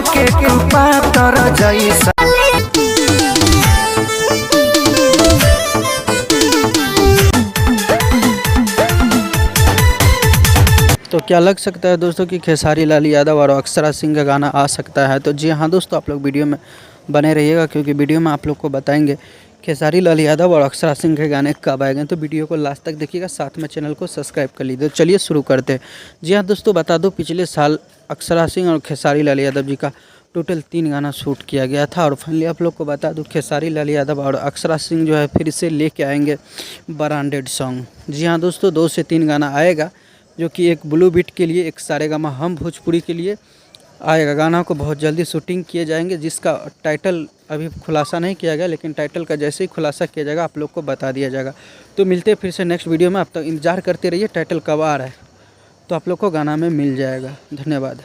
के कृपा तर जैसा। तो क्या लग सकता है दोस्तों कि खेसारी लाल यादव और अक्षरा सिंह का गाना आ सकता है? तो जी हाँ दोस्तों, आप लोग वीडियो में बने रहिएगा, क्योंकि वीडियो में आप लोग को बताएंगे खेसारी लाल यादव और अक्षरा सिंह के गाने कब आएंगे। तो वीडियो को लास्ट तक देखिएगा, साथ में चैनल को सब्सक्राइब कर लीजिए। तो चलिए शुरू करते हैं। जी हाँ दोस्तों, बता दो पिछले साल अक्षरा सिंह और खेसारी लाल यादव जी का टोटल 3 गाना शूट किया गया था। और फाइनली आप लोग को बता दूं खेसारी लाल यादव और अक्षरा सिंह जो है फिर से लेके आएंगे ब्रांडेड सॉन्ग। जी हाँ दोस्तों, 2 से 3 गाना आएगा, जो कि एक ब्लू बीट के लिए, एक सारेगामा हम भोजपुरी के लिए आएगा। गाना को बहुत जल्दी शूटिंग किए जाएंगे, जिसका टाइटल अभी खुलासा नहीं किया गया, लेकिन टाइटल का जैसे ही खुलासा किया जाएगा आप लोग को बता दिया जाएगा। तो मिलते हैं फिर से नेक्स्ट वीडियो में। अब तक इंतजार करते रहिए टाइटल कब आ रहा है, तो आप लोग को गाना में मिल जाएगा। धन्यवाद।